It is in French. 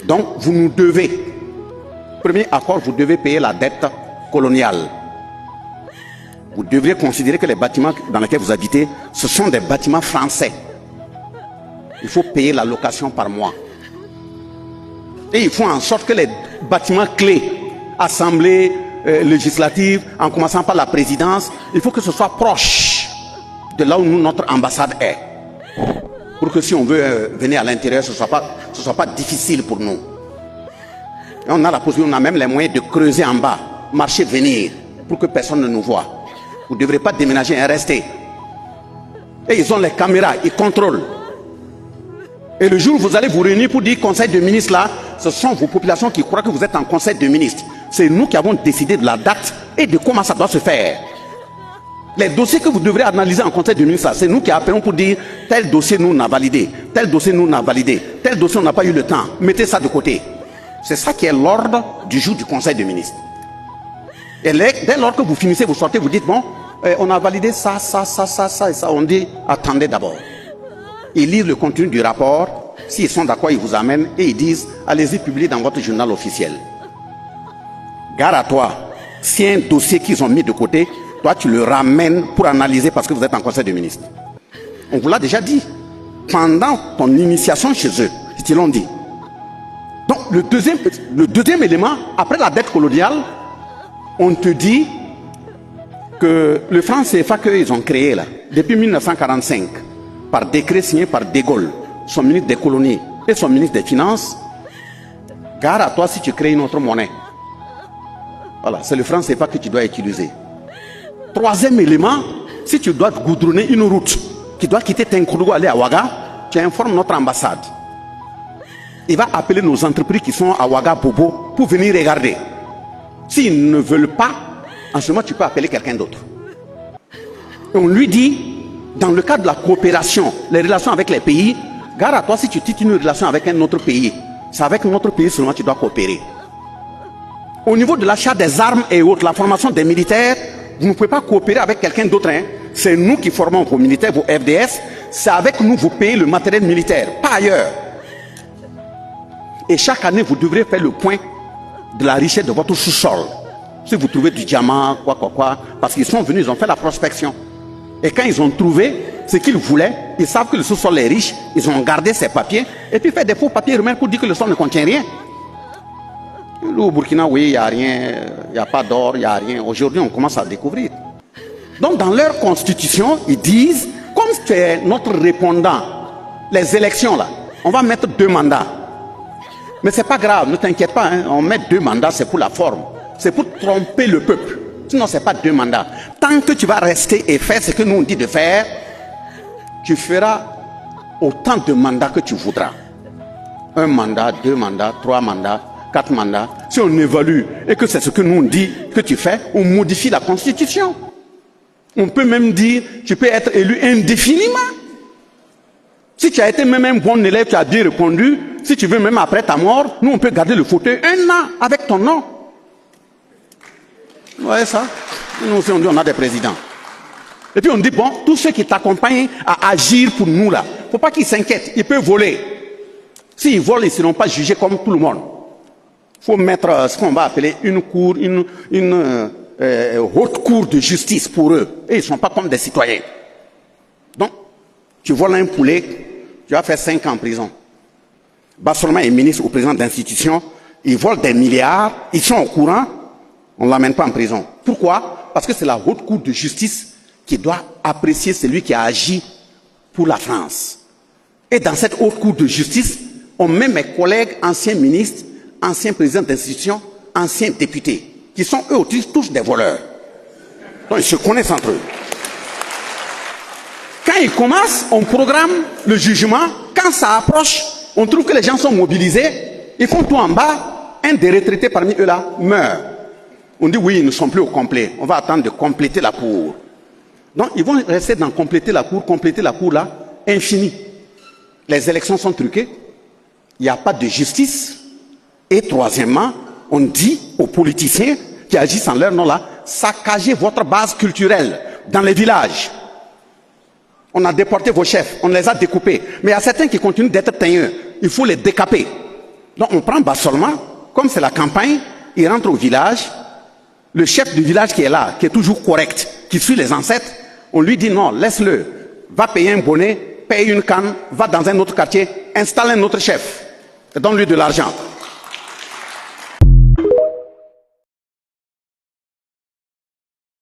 Donc, vous nous devez. Premier accord, vous devez payer la dette coloniale. Vous devriez considérer que les bâtiments dans lesquels vous habitez, ce sont des bâtiments français. Il faut payer la location par mois. Et il faut en sorte que les bâtiments clés, assemblée législative, en commençant par la présidence, il faut que ce soit proche de là où notre ambassade est. Pour que si on veut venir à l'intérieur, ce ne soit pas difficile pour nous. Et on a la possibilité, on a même les moyens de creuser en bas, marcher, venir, pour que personne ne nous voit. Vous ne devrez pas déménager et rester. Et ils ont les caméras, ils contrôlent. Et le jour où vous allez vous réunir pour dire conseil de ministres là, ce sont vos populations qui croient que vous êtes en conseil de ministres. C'est nous qui avons décidé de la date et de comment ça doit se faire. Les dossiers que vous devrez analyser en conseil de ministres, c'est nous qui appelons pour dire tel dossier nous n'a validé, tel dossier nous n'a validé, tel dossier on n'a pas eu le temps. Mettez ça de côté. C'est ça qui est l'ordre du jour du conseil de ministres. Et dès lors que vous finissez, vous sortez, vous dites bon, on a validé ça et ça. On dit attendez d'abord. Ils lisent le contenu du rapport. S'ils sont d'accord, ils vous amènent et ils disent allez-y publier dans votre journal officiel. Gare à toi. Si un dossier qu'ils ont mis de côté, toi tu le ramènes pour analyser parce que vous êtes en conseil de ministres. On vous l'a déjà dit. Pendant ton initiation chez eux, ils te l'ont dit. Donc le deuxième élément, après la dette coloniale, on te dit que le franc CFA qu'ils ont créé là, depuis 1945, par décret signé par De Gaulle, son ministre des colonies et son ministre des Finances, gare à toi si tu crées une autre monnaie. Voilà, c'est le franc CFA que tu dois utiliser. Troisième élément, si tu dois goudronner une route qui doit quitter Tinkourou aller à Ouaga, tu informes notre ambassade. Il va appeler nos entreprises qui sont à Ouaga Bobo pour venir regarder. S'ils ne veulent pas, en ce moment tu peux appeler quelqu'un d'autre. Et on lui dit, dans le cadre de la coopération, les relations avec les pays, gare à toi si tu titres une relation avec un autre pays. C'est avec notre pays seulement que tu dois coopérer. Au niveau de l'achat des armes et autres, la formation des militaires, vous ne pouvez pas coopérer avec quelqu'un d'autre. Hein. C'est nous qui formons vos militaires, vos FDS. C'est avec nous que vous payez le matériel militaire, pas ailleurs. Et chaque année, vous devrez faire le point de la richesse de votre sous-sol. Si vous trouvez du diamant, quoi, parce qu'ils sont venus, ils ont fait la prospection. Et quand ils ont trouvé ce qu'ils voulaient, ils savent que le sous-sol est riche, ils ont gardé ces papiers, et puis fait des faux papiers remettre pour dire que le sol ne contient rien. Au Burkina, oui, il n'y a rien, il n'y a pas d'or, il n'y a rien. Aujourd'hui, on commence à découvrir. Donc, dans leur constitution, ils disent, comme c'est notre répondant, les élections là, on va mettre 2 mandats. Mais c'est pas grave, ne t'inquiète pas, hein, on met 2 mandats, c'est pour la forme. C'est pour tromper le peuple. Sinon, c'est pas 2 mandats. Tant que tu vas rester et faire ce que nous on dit de faire, tu feras autant de mandats que tu voudras. 1 mandat, 2 mandats, 3 mandats, 4 mandats. Si on évalue et que c'est ce que nous on dit que tu fais, on modifie la constitution. On peut même dire, tu peux être élu indéfiniment. Si tu as été même un bon élève, tu as bien répondu, si tu veux même après ta mort, nous on peut garder le fauteuil 1 an avec ton nom. Vous voyez ça? Nous aussi on dit on a des présidents. Et puis on dit bon, tous ceux qui t'accompagnent à agir pour nous là, il ne faut pas qu'ils s'inquiètent, ils peuvent voler. S'ils volent, ils ne seront pas jugés comme tout le monde. Il faut mettre ce qu'on va appeler une cour, une haute cour de justice pour eux. Et ils ne sont pas comme des citoyens. Donc, tu voles un poulet, tu vas faire 5 ans en prison. Bassolma est ministre ou président d'institution, ils volent des milliards, ils sont au courant, on ne l'amène pas en prison. Pourquoi? Parce que c'est la haute cour de justice qui doit apprécier celui qui a agi pour la France. Et dans cette haute cour de justice, on met mes collègues anciens ministres, anciens présidents d'institutions, anciens députés, qui sont eux aussi tous des voleurs. Donc ils se connaissent entre eux. Quand ils commencent, on programme le jugement. Quand ça approche, on trouve que les gens sont mobilisés. Ils font tout en bas. Un des retraités parmi eux là meurt. On dit oui, ils ne sont plus au complet. On va attendre de compléter la cour. Donc ils vont rester dans compléter la cour là, infini. Les élections sont truquées. Il n'y a pas de justice. Et troisièmement, on dit aux politiciens qui agissent en leur nom là, saccagez votre base culturelle dans les villages. On a déporté vos chefs, on les a découpés. Mais il y a certains qui continuent d'être teigneux. Il faut les décaper. Donc on prend Bassolma, comme c'est la campagne, il rentre au village, le chef du village qui est là, qui est toujours correct, qui suit les ancêtres, on lui dit non, laisse-le, va payer un bonnet, paye une canne, va dans un autre quartier, installe un autre chef, et donne-lui de l'argent.